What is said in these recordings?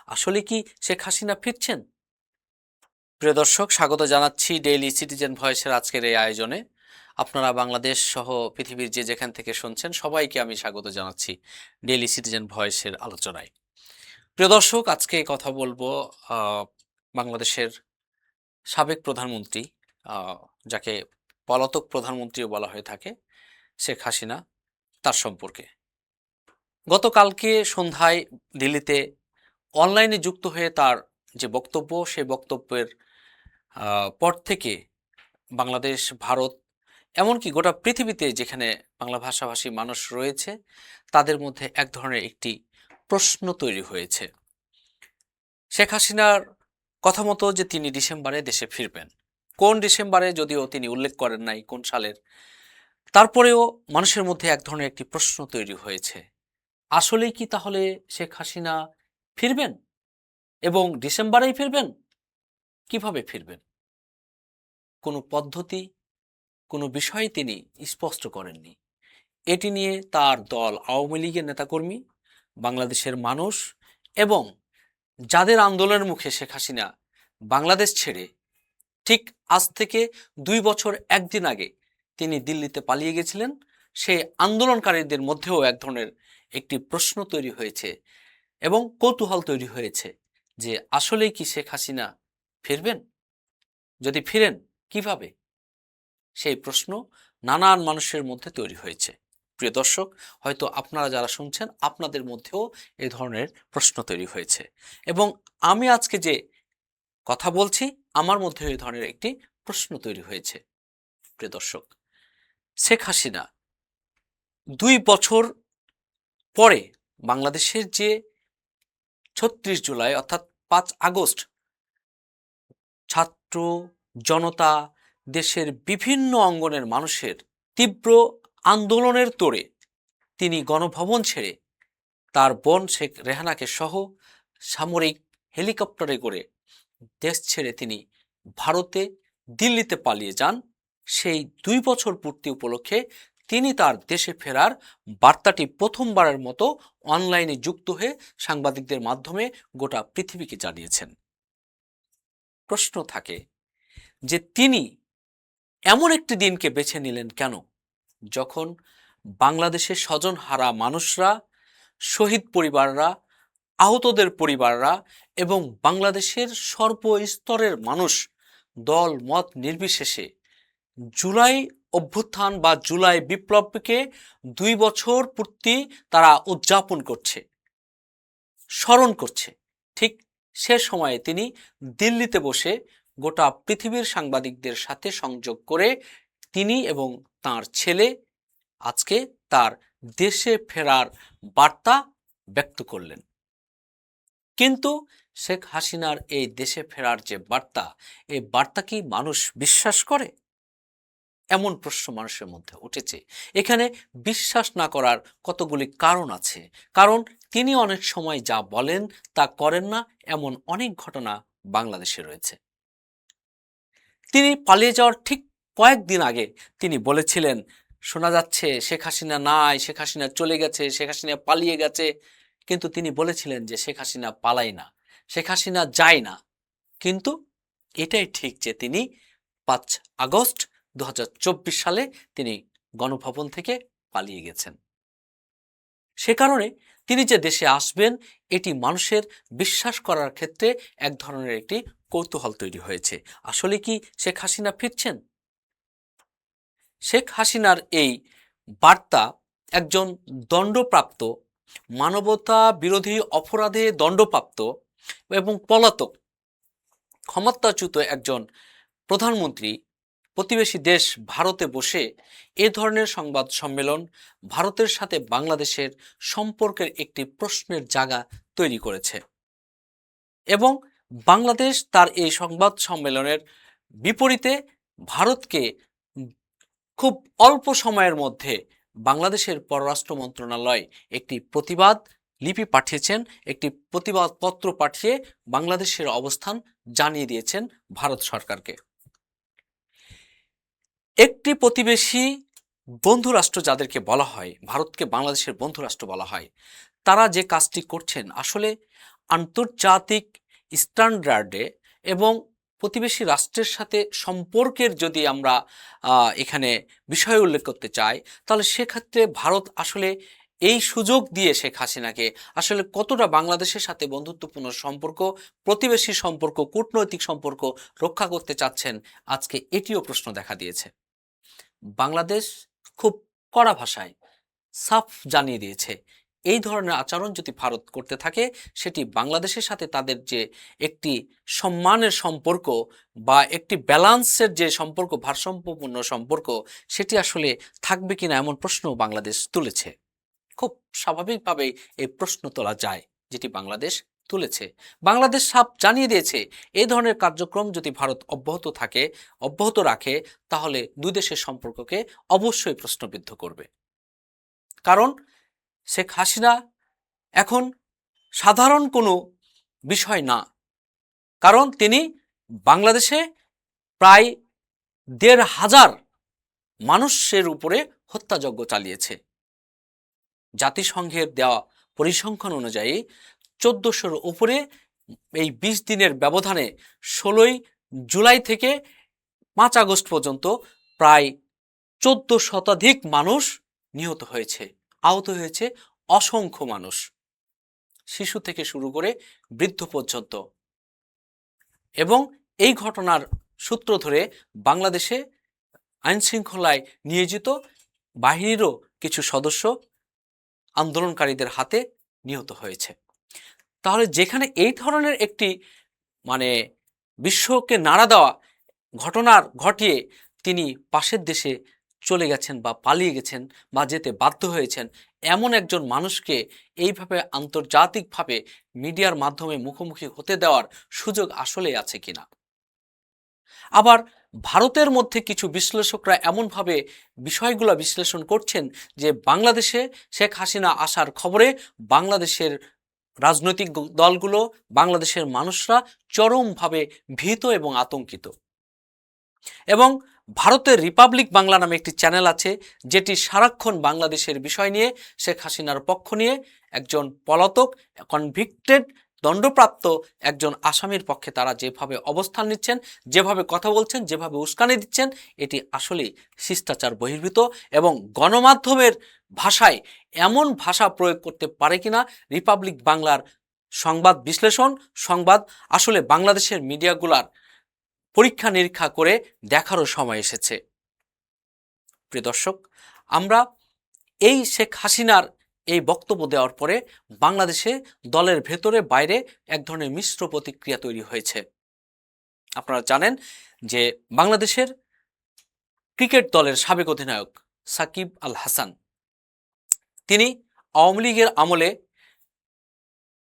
আসলে কি শেখ হাসিনা ফিরছেন? প্রিয় দর্শক, স্বাগত জানাচ্ছি ডেইলি সিটিজেন ভয়েসের আজকের এই আয়োজনে। আপনারা বাংলাদেশ সহ পৃথিবীর যে যেখান থেকে শুনছেন সবাইকে আমি স্বাগত জানাচ্ছি ডেইলি সিটিজেন ভয়েসের আলোচনায়। প্রিয় দর্শক, আজকে কথা বলবো বাংলাদেশের সাবেক প্রধানমন্ত্রী, আহ, যাকে পলাতক প্রধানমন্ত্রীও বলা হয়ে থাকে, শেখ হাসিনা, তার সম্পর্কে। গতকালকে সন্ধ্যায় দিল্লিতে অনলাইনে যুক্ত হয়ে তার যে বক্তব্য, সেই বক্তব্যের পর থেকে বাংলাদেশ, ভারত, এমনকি গোটা পৃথিবীতে যেখানে বাংলা ভাষাভাষী মানুষ রয়েছে তাদের মধ্যে এক ধরনের একটি প্রশ্ন তৈরি হয়েছে। শেখ হাসিনার কথা মতো যে তিনি ডিসেম্বরে দেশে ফিরবেন, কোন ডিসেম্বরে যদিও তিনি উল্লেখ করেন নাই কোন সালের, তারপরেও মানুষের মধ্যে এক ধরনের একটি প্রশ্ন তৈরি হয়েছে। আসলেই কি তাহলে শেখ হাসিনা ফিরবেন এবং ডিসেম্বরেই ফিরবেন? কিভাবে ফিরবেন? কোনো পদ্ধতি, কোনো বিষয় তিনি স্পষ্ট করেননি। এটি নিয়ে তার দল আওয়ামী লীগের নেতাকর্মী, বাংলাদেশের মানুষ এবং যাদের আন্দোলনের মুখে শেখ হাসিনা বাংলাদেশ ছেড়ে ঠিক আজ থেকে 2 বছর 1 দিন আগে তিনি দিল্লিতে পালিয়ে গেছিলেন, সেই আন্দোলনকারীদের মধ্যেও এক ধরনের একটি প্রশ্ন তৈরি হয়েছে এবং কৌতূহল তৈরি হয়েছে যে আসলেই কি শেখ হাসিনা ফিরবেন? যদি ফিরেন, কিভাবে? সেই প্রশ্ন নানান মানুষের মধ্যে তৈরি হয়েছে। প্রিয় দর্শক, হয়তো আপনারা যারা শুনছেন আপনাদের মধ্যেও এই ধরনের প্রশ্ন তৈরি হয়েছে এবং আমি আজকে যে কথা বলছি আমার মধ্যে এই ধরনের একটি প্রশ্ন তৈরি হয়েছে। প্রিয় দর্শক, শেখ হাসিনা 2 বছর পরে বাংলাদেশের যে 36 জুলাই অর্থাৎ 5 আগস্ট ছাত্র জনতা, দেশের বিভিন্ন অঙ্গনের মানুষের তীব্র আন্দোলনের তোড়ে তিনি গণভবন ছেড়ে তার বোন শেখ রেহানাকে সহ সামরিক হেলিকপ্টারে করে দেশ ছেড়ে তিনি ভারতে দিল্লিতে পালিয়ে যান। সেই 2 বছর পূর্তি উপলক্ষে তিনি তার দেশে ফেরার বার্তাটি প্রথমবারের মতো অনলাইনে যুক্ত হয়ে সাংবাদিকদের মাধ্যমে গোটা পৃথিবীকে জানিয়েছেন। প্রশ্ন থাকে যে তিনি এমন একটি দিনকে বেছে নিলেন কেন, যখন বাংলাদেশের স্বজনহারা মানুষরা, শহীদ পরিবাররা, আহতদের পরিবাররা এবং বাংলাদেশের সর্বস্তরের মানুষ দল মত নির্বিশেষে জুলাই অভ্যুত্থান বা জুলাই বিপ্লবকে 2 বছর পূর্তি তারা উদযাপন করছে, স্মরণ করছে। ঠিক সে সময়ে তিনি দিল্লিতে বসে গোটা পৃথিবীর সাংবাদিকদের সাথে সংযোগ করে তিনি এবং তার ছেলে আজকে তার দেশে ফেরার বার্তা ব্যক্ত করলেন। কিন্তু শেখ হাসিনার এই দেশে ফেরার যে বার্তা, এই বার্তা কি মানুষ বিশ্বাস করে? এমন প্রশ্ন মানুষের মধ্যে উঠেছে। এখানে বিশ্বাস না করার কতগুলি কারণ আছে। কারণ তিনি অনেক সময় যা বলেন তা করেন না, এমন অনেক ঘটনা বাংলাদেশে রয়েছে। তিনি পালিয়ে যাওয়ার ঠিক কয়েকদিন আগে তিনি বলেছিলেন, শোনা যাচ্ছে শেখ হাসিনা নাই, শেখ হাসিনা চলে গেছে, শেখ হাসিনা পালিয়ে গেছে। কিন্তু তিনি বলেছিলেন যে শেখ হাসিনা পালায় না, শেখ হাসিনা যায় না। কিন্তু এটাই ঠিক যে তিনি 5 আগস্ট 2024 সালে তিনি গণভবন থেকে পালিয়ে গেছেন। সে কারণে তিনি যে দেশে আসবেন এটি মানুষের বিশ্বাস করার ক্ষেত্রে এক ধরনের একটি কৌতূহল তৈরি হয়েছে। আসলে কি শেখ হাসিনা ফিরছেন? শেখ হাসিনার এই বার্তা একজন দণ্ডপ্রাপ্ত, মানবতা বিরোধী অপরাধে দণ্ডপ্রাপ্ত এবং পলাতক ক্ষমতাচ্যুত একজন প্রধানমন্ত্রী প্রতিবেশী দেশ ভারতে বসে এ ধরনের সংবাদ সম্মেলন ভারতের সাথে বাংলাদেশের সম্পর্কের একটি প্রশ্নের জায়গা তৈরি করেছে এবং বাংলাদেশ তার এই সংবাদ সম্মেলনের বিপরীতে ভারতকে খুব অল্প সময়ের মধ্যে বাংলাদেশের পররাষ্ট্র মন্ত্রণালয় একটি প্রতিবাদ লিপি পাঠিয়েছেন, একটি প্রতিবাদ পত্র পাঠিয়ে বাংলাদেশের অবস্থান জানিয়ে দিয়েছেন ভারত সরকারকে। একটি প্রতিবেশী বন্ধু রাষ্ট্র যাদেরকে বলা হয়, ভারতকে বাংলাদেশের বন্ধু রাষ্ট্র বলা হয়, তারা যে কাজটি করছেন আসলে আন্তর্জাতিক স্ট্যান্ডার্ডে এবং প্রতিবেশী রাষ্ট্রের সাথে সম্পর্কের যদি আমরা এখানে বিষয় উল্লেখ করতে চাই, তাহলে সেক্ষেত্রে ভারত আসলে এই সুযোগ দিয়ে শেখ হাসিনাকে আসলে কতটা বাংলাদেশের সাথে বন্ধুত্বপূর্ণ সম্পর্ক, প্রতিবেশী সম্পর্ক, কূটনৈতিক সম্পর্ক রক্ষা করতে চাচ্ছেন, আজকে এটিও প্রশ্ন দেখা দিয়েছে। বাংলাদেশ খুব কড়া ভাষায় সাফ জানিয়ে দিয়েছে, এই ধরনের আচরণ যদি ভারত করতে থাকে, সেটি বাংলাদেশের সাথে তাদের যে একটি সম্মানের সম্পর্ক বা একটি ব্যালান্সের যে সম্পর্ক, ভারসাম্যপূর্ণ সম্পর্ক, সেটি আসলে থাকবে কিনা এমন প্রশ্ন বাংলাদেশ তুলেছে। খুব স্বাভাবিকভাবেই এই প্রশ্ন তোলা যায়, যেটি বাংলাদেশ তুলেছে। বাংলাদেশ সাফ জানিয়ে দিয়েছে, এই ধরনের কার্যক্রম যদি ভারত অব্যাহত রাখে, তাহলে দুই দেশের সম্পর্ককে অবশ্যই প্রশ্নবিদ্ধ করবে। কারণ শেখ হাসিনা এখন সাধারণ কোনো বিষয় না, কারণ তিনি বাংলাদেশে প্রায় ১,৫০০ মানুষের উপরে হত্যাযজ্ঞ চালিয়েছে। জাতিসংঘের দেওয়া পরিসংখ্যান অনুযায়ী ১৪০০-র উপরে এই ২০ দিনের ব্যবধানে ১৬ই জুলাই থেকে ৫ আগস্ট পর্যন্ত প্রায় ১৪ শতাধিক মানুষ নিহত হয়েছে, আহত হয়েছে অসংখ্য মানুষ, শিশু থেকে শুরু করে বৃদ্ধ পর্যন্ত। এবং এই ঘটনার সূত্র ধরে বাংলাদেশে আইনশৃঙ্খলায় নিয়োজিত বাহিনীরও কিছু সদস্য আন্দোলনকারীদের হাতে নিহত হয়েছে। তাহলে যেখানে এই ধরনের একটি বিশ্বকে নাড়া দেওয়া ঘটনার ঘটিয়ে তিনি পাশের দেশে চলে গেছেন বা পালিয়ে গেছেন বা যেতে বাধ্য হয়েছেন, এমন একজন মানুষকে এইভাবে আন্তর্জাতিকভাবে মিডিয়ার মাধ্যমে মুখোমুখি হতে দেওয়ার সুযোগ আসলে আছে কিনা। আবার ভারতের মধ্যে কিছু বিশ্লেষকরা এমনভাবে বিষয়গুলো বিশ্লেষণ করছেন যে বাংলাদেশে শেখ হাসিনা আসার খবরে বাংলাদেশের রাজনৈতিক দলগুলো, বাংলাদেশের মানুষরা চরমভাবে ভীত এবং আতঙ্কিত। এবং ভারতের রিপাবলিক বাংলা নামে একটি চ্যানেল আছে, যেটি সারাক্ষণ বাংলাদেশের বিষয় নিয়ে, শেখ হাসিনার পক্ষ নিয়ে, একজন পলাতক কনভিক্টেড দণ্ডপ্রাপ্ত একজন আসামির পক্ষে তারা যেভাবে অবস্থান নিচ্ছেন, যেভাবে কথা বলছেন, যেভাবে উস্কানি দিচ্ছেন, এটি আসলেই শিষ্টাচার বহির্ভূত। এবং গণমাধ্যমের ভাষায় এমন ভাষা প্রয়োগ করতে পারে কিনা রিপাবলিক বাংলার সংবাদ বিশ্লেষণ, সংবাদ আসলে বাংলাদেশের মিডিয়াগুলার পরীক্ষা নিরীক্ষা করে দেখারও সময় এসেছে। প্রিয় দর্শক, আমরা এই শেখ হাসিনার এই বক্তব্য দেওয়ার পরে বাংলাদেশে দলের ভেতরে বাইরে এক ধরনের মিশ্র প্রতিক্রিয়া তৈরি হয়েছে। আপনারা জানেন যে বাংলাদেশের ক্রিকেট দলের সাবেক অধিনায়ক সাকিব আল হাসান, তিনি আওয়ামী লীগের আমলে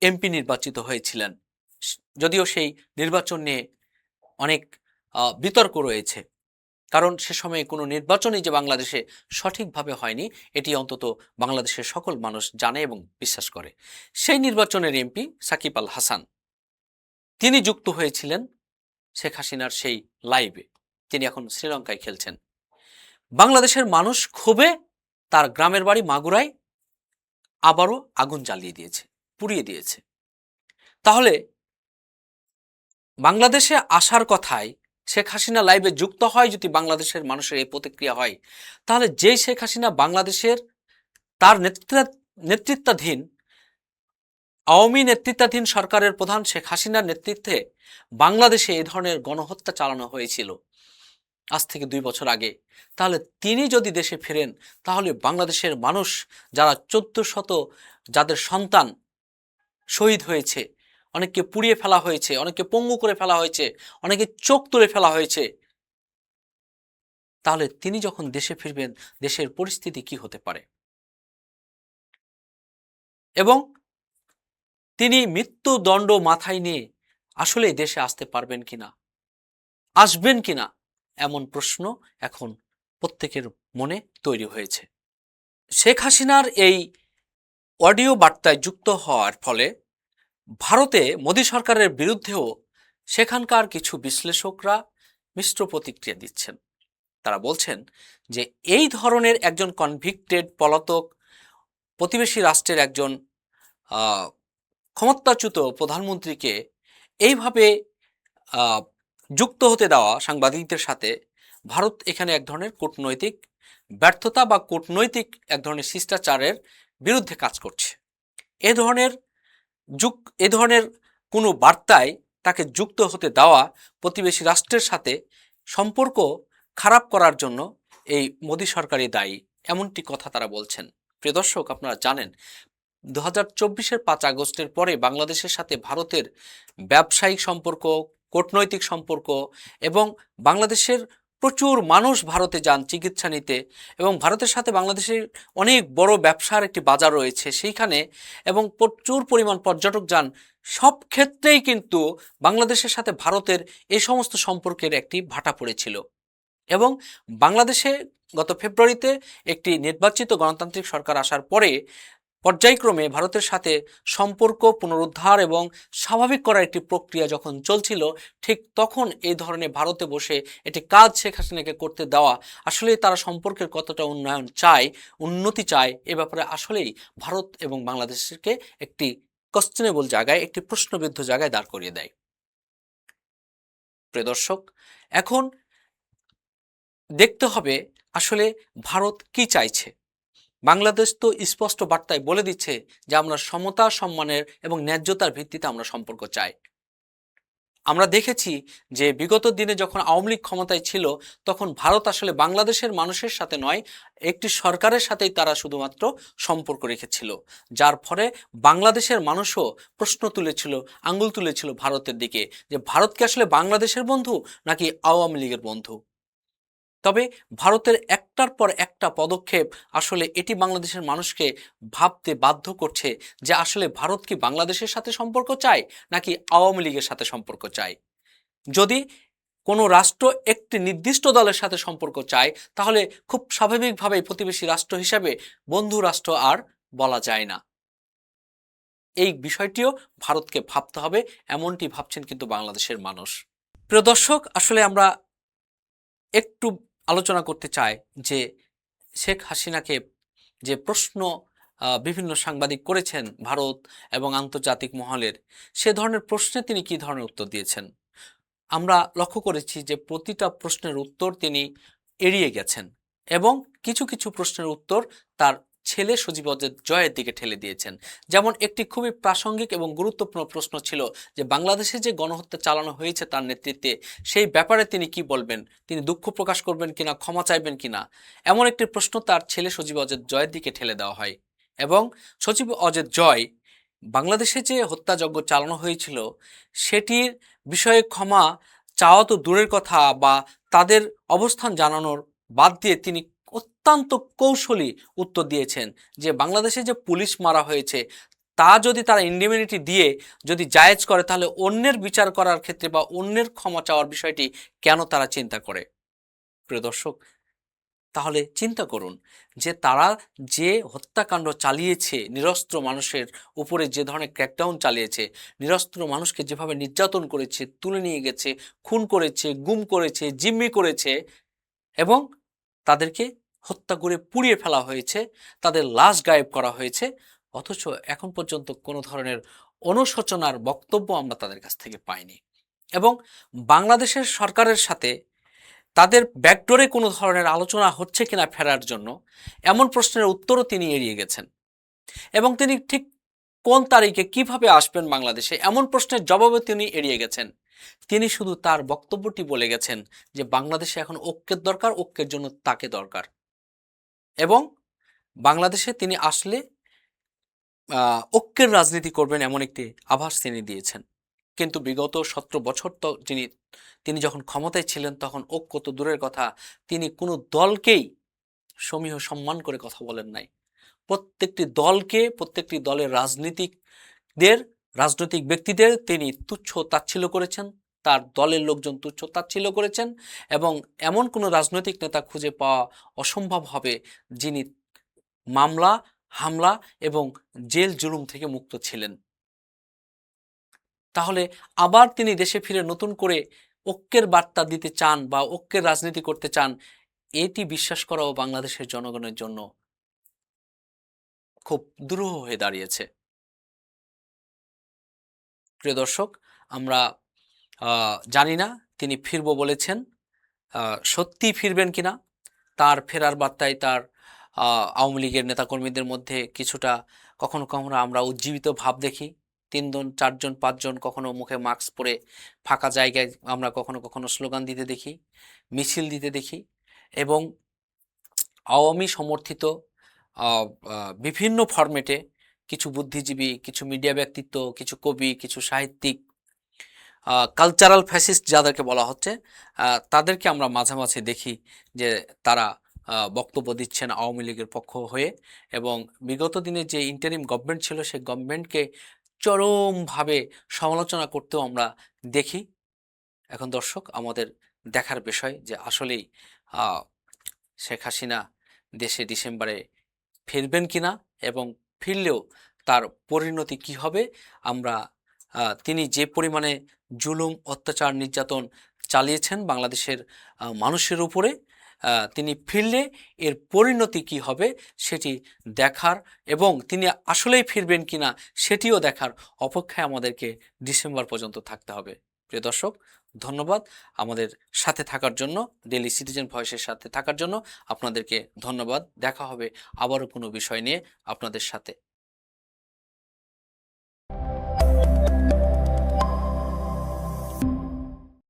এমপি নির্বাচিত হয়েছিলেন, যদিও সেই নির্বাচন নিয়ে অনেক বিতর্ক রয়েছে, কারণ সে সময়ে কোনো নির্বাচনই যে বাংলাদেশে সঠিকভাবে হয়নি, এটি অন্তত বাংলাদেশের সকল মানুষ জানে এবং বিশ্বাস করে। সেই নির্বাচনের এমপি সাকিব আল হাসান, তিনি যুক্ত হয়েছিলেন শেখ হাসিনার সেই লাইভে। তিনি এখন শ্রীলঙ্কায় খেলছেন। বাংলাদেশের মানুষ ক্ষোভে তার গ্রামের বাড়ি মাগুরায় আবারও আগুন জ্বালিয়ে দিয়েছে, পুড়িয়ে দিয়েছে। তাহলে বাংলাদেশে আসার কথায় শেখ হাসিনা লাইভে যুক্ত হয়, যদি বাংলাদেশের মানুষের এই প্রতিক্রিয়া হয়, তাহলে যেই শেখ হাসিনা বাংলাদেশের তার নেতৃত্বাধীন আওয়ামী নেতৃত্বাধীন সরকারের প্রধান শেখ হাসিনার নেতৃত্বে বাংলাদেশে এই ধরনের গণহত্যা চালানো হয়েছিল আজ থেকে 2 বছর আগে, তাহলে তিনি যদি দেশে ফেরেন, তাহলে বাংলাদেশের মানুষ যারা 1400 যাদের সন্তান শহীদ হয়েছে, অনেককে পুড়িয়ে ফেলা হয়েছে, অনেককে পঙ্গু করে ফেলা হয়েছে, অনেকে চোখ তুলে ফেলা হয়েছে, তাহলে তিনি যখন দেশে ফিরবেন, দেশের পরিস্থিতি কি হতে পারে? এবং তিনি মৃত্যুদণ্ড মাথায় নিয়ে আসলে দেশে আসতে পারবেন কিনা, আসবেন কিনা, এমন প্রশ্ন এখন প্রত্যেকের মনে তৈরি হয়েছে। শেখ হাসিনার এই অডিও বার্তায় যুক্ত হওয়ার ফলে ভারতে মোদী সরকারের বিরুদ্ধেও সেখানকার কিছু বিশ্লেষকরা মিশ্র প্রতিক্রিয়া দিচ্ছেন। তারা বলছেন যে এই ধরনের একজন কনভিক্টেড পলাতক প্রতিবেশী রাষ্ট্রের একজন ক্ষমতাচ্যুত প্রধানমন্ত্রীকে এইভাবে আহ, যুক্ত হতে দেওয়া সাংবাদিকদের সাথে ভারত এখানে এক ধরনের কূটনৈতিক ব্যর্থতা বা কূটনৈতিক এক ধরনের শিষ্টাচারের বিরুদ্ধে কাজ করছে। এ ধরনের যুগ এ ধরনের কোনো বার্তায় তাকে যুক্ত হতে দেওয়া প্রতিবেশী রাষ্ট্রের সাথে সম্পর্ক খারাপ করার জন্য এই মোদী সরকারই দায়ী, এমনটি কথা তারা বলছেন। প্রিয় দর্শক, আপনারা জানেন 2024-এর 5 আগস্টের পরে বাংলাদেশের সাথে ভারতের ব্যবসায়িক সম্পর্ক, কূটনৈতিক সম্পর্ক এবং বাংলাদেশের প্রচুর মানুষ ভারতে যান চিকিৎসা নিতে এবং ভারতের সাথে বাংলাদেশের অনেক বড় ব্যবসার একটি বাজার রয়েছে সেইখানে এবং প্রচুর পরিমাণ পর্যটক যান। সব ক্ষেত্রেই কিন্তু বাংলাদেশের সাথে ভারতের এই সমস্ত সম্পর্কের একটি ভাটা পড়েছিল এবং বাংলাদেশে গত ফেব্রুয়ারিতে একটি নির্বাচিত গণতান্ত্রিক সরকার আসার পরে পর্যায়ক্রমে ভারতের সাথে সম্পর্ক পুনরুদ্ধার এবং স্বাভাবিক করার একটি প্রক্রিয়া যখন চলছিল, ঠিক তখন এই ধরনের ভারতে বসে একটি কাজ শেখ হাসিনাকে করতে দেওয়া, আসলে তারা সম্পর্কের কতটা উন্নয়ন চায়, উন্নতি চায়, এ ব্যাপারে আসলেই ভারত এবং বাংলাদেশকে একটি কোশ্চেনেবল জায়গায়, একটি প্রশ্নবিদ্ধ জায়গায় দাঁড় করিয়ে দেয়। প্রিয় দর্শক, এখন দেখতে হবে আসলে ভারত কি চাইছে। বাংলাদেশ তো স্পষ্ট বার্তায় বলে দিচ্ছে যে আমরা সমতা, সম্মানের এবং ন্যায্যতার ভিত্তিতে আমরা সম্পর্ক চাই। আমরা দেখেছি যে বিগত দিনে যখন আওয়ামী লীগ ক্ষমতায় ছিল তখন ভারত আসলে বাংলাদেশের মানুষের সাথে নয়, একটি সরকারের সাথেই তারা শুধুমাত্র সম্পর্ক রেখেছিল, যার ফলে বাংলাদেশের মানুষও প্রশ্ন তুলেছিল, আঙ্গুল তুলেছিল ভারতের দিকে যে ভারত কি আসলে বাংলাদেশের বন্ধু নাকি আওয়ামী লীগের বন্ধু। তবে ভারতের একটার পর একটা পদক্ষেপ আসলে এটি বাংলাদেশের মানুষকে ভাবতে বাধ্য করছে যে আসলে ভারত কি বাংলাদেশের সাথে সম্পর্ক চায় নাকি আওয়ামী লীগের সাথে সম্পর্ক চায়। যদি কোনো রাষ্ট্র একটি নির্দিষ্ট দলের সাথে সম্পর্ক চায় তাহলে খুব স্বাভাবিকভাবেই প্রতিবেশী রাষ্ট্র হিসাবে বন্ধু রাষ্ট্র আর বলা যায় না। এই বিষয়টিও ভারতকে ভাবতে হবে, এমনটি ভাবছেন কিন্তু বাংলাদেশের মানুষ। প্রিয় দর্শক, আসলে আমরা একটু আলোচনা করতে চাই যে শেখ হাসিনাকে যে প্রশ্ন বিভিন্ন সাংবাদিক করেছেন ভারত এবং আন্তর্জাতিক মহলের, সে ধরনের প্রশ্নে তিনি কি ধরনের উত্তর দিয়েছেন। আমরা লক্ষ্য করেছি যে প্রতিটা প্রশ্নের উত্তর তিনি এড়িয়ে গেছেন এবং কিছু কিছু প্রশ্নের উত্তর তার ছেলে সজীব জয়ের দিকে ঠেলে দিয়েছেন। যেমন একটি খুবই প্রাসঙ্গিক এবং গুরুত্বপূর্ণ প্রশ্ন ছিল যে বাংলাদেশে যে গণহত্যা চালানো হয়েছে তার নেতৃত্বে, সেই ব্যাপারে তিনি কি বলবেন, তিনি দুঃখ প্রকাশ করবেন কিনা, ক্ষমা চাইবেন কিনা, এমন একটি প্রশ্ন তার ছেলে সজীব জয়ের দিকে ঠেলে দেওয়া হয়। এবং সজীব জয় বাংলাদেশে যে হত্যাযজ্ঞ চালানো হয়েছিল সেটির বিষয়ে ক্ষমা চাওয়া তো দূরের কথা, বা তাদের অবস্থান জানানোর বাদ দিয়ে তিনি অত্যন্ত কৌশলী উত্তর দিয়েছেন যে বাংলাদেশে যে পুলিশ মারা হয়েছে তা যদি তারা ইন্ডিমিনিটি দিয়ে যদি জায়েজ করে তাহলে অন্যের বিচার করার ক্ষেত্রে বা অন্যের ক্ষমা চাওয়ার বিষয়টি কেন তারা চিন্তা করে। প্রিয় দর্শক, তাহলে চিন্তা করুন যে তারা যে হত্যাকাণ্ড চালিয়েছে, নিরস্ত্র মানুষের উপরে যে ধরনের ক্র্যাকডাউন চালিয়েছে, নিরস্ত্র মানুষকে যেভাবে নির্যাতন করেছে, তুলে নিয়ে গেছে, খুন করেছে, গুম করেছে, জিম্মি করেছে এবং তাদেরকে হত্যা করে পুড়িয়ে ফেলা হয়েছে, তাদের লাশ গায়েব করা হয়েছে, অথচ এখন পর্যন্ত কোনো ধরনের অনুশোচনার বক্তব্য আমরা তাদের কাছ থেকে পাইনি। এবং বাংলাদেশের সরকারের সাথে তাদের ব্যাকডোরে কোনো ধরনের আলোচনা হচ্ছে কিনা ফেরার জন্য, এমন প্রশ্নের উত্তরও তিনি এড়িয়ে গেছেন। এবং তিনি ঠিক কোন তারিখে কিভাবে আসবেন বাংলাদেশে, এমন প্রশ্নের জবাবে তিনি এড়িয়ে গেছেন। তিনি শুধু তার বক্তব্যটি বলে গেছেন যে বাংলাদেশে এখন ঐক্যের দরকার, ঐক্যের জন্য তাকে দরকার, এবং বাংলাদেশে তিনি আসলে ঐক্যের রাজনীতি করবেন এমন একটি আভাস তিনি দিয়েছেন। কিন্তু বিগত 17 বছর তো তিনি যখন ক্ষমতায় ছিলেন তখন ঐক্য তো দূরের কথা, তিনি কোনো দলকেই সমীহ সম্মান করে কথা বলেন নাই। প্রত্যেকটি দলকে, প্রত্যেকটি দলের রাজনৈতিক ব্যক্তিদের তিনি তুচ্ছ তাচ্ছিল্য করেছেন, তার দলের লোকজন তুচ্ছ তাচ্ছিল্য করেছেন এবং এমন কোনো রাজনৈতিক নেতা খুঁজে পাওয়া অসম্ভব হবে যিনি মামলা, হামলা এবং জেল জুলুম থেকে মুক্ত ছিলেন। তাহলে আবার তিনি দেশে ফিরে নতুন করে ঐক্যের বার্তা দিতে চান বা ঐক্যের রাজনীতি করতে চান, এটি বিশ্বাস করাও বাংলাদেশের জনগণের জন্য খুব দুরূহ হয়ে দাঁড়িয়েছে। প্রিয় দর্শক, আমরা জানি না তিনি ফিরবো বলেছেন, সত্যিই ফিরবেন কিনা। তার ফেরার বার্তায় তার আওয়ামী লীগের নেতাকর্মীদের মধ্যে কিছুটা কখনো কখনো আমরা উজ্জীবিত ভাব দেখি। ৩ জন ৪ জন ৫ জন কখনো মুখে মাস্ক পরে ফাঁকা জায়গায় আমরা কখনো কখনো স্লোগান দিতে দেখি, মিছিল দিতে দেখি। এবং আওয়ামী সমর্থিত বিভিন্ন ফরম্যাটে কিছু বুদ্ধিজীবী, কিছু মিডিয়া ব্যক্তিত্ব, কিছু কবি, কিছু সাহিত্যিক, কালচারাল ফ্যাসিস্ট যাদেরকে বলা হচ্ছে, তাদেরকে আমরা মাঝে মাঝে দেখি যে তারা বক্তব্য দিচ্ছেন আওয়ামী লীগের পক্ষ হয়ে। এবং বিগত দিনে যে ইন্টারিম গভর্নমেন্ট ছিল, সেই গভর্নমেন্টকে চরমভাবে সমালোচনা করতেও আমরা দেখি। এখন দর্শক, আমাদের দেখার বিষয় যে আসলেই শেখ হাসিনা দেশে ডিসেম্বরে ফিরবেন কিনা, এবং ফিরলেও তার পরিণতি কি হবে। আমরা তিনি যে পরিমাণে জুলুম, অত্যাচার, নির্যাতন চালিয়েছেন বাংলাদেশের মানুষের উপরে, তিনি ফিরলে এর পরিণতি কি হবে সেটি দেখার, এবং তিনি আসলেই ফিরবেন কিনা সেটিও দেখার অপেক্ষায় আমাদেরকে ডিসেম্বর পর্যন্ত থাকতে হবে। প্রিয় দর্শক, ধন্যবাদ আমাদের সাথে থাকার জন্য, ডেইলি সিটিজেন ভয়েসের সাথে থাকার জন্য আপনাদেরকে ধন্যবাদ। দেখা হবে আবারও কোনো বিষয় নিয়ে আপনাদের সাথে।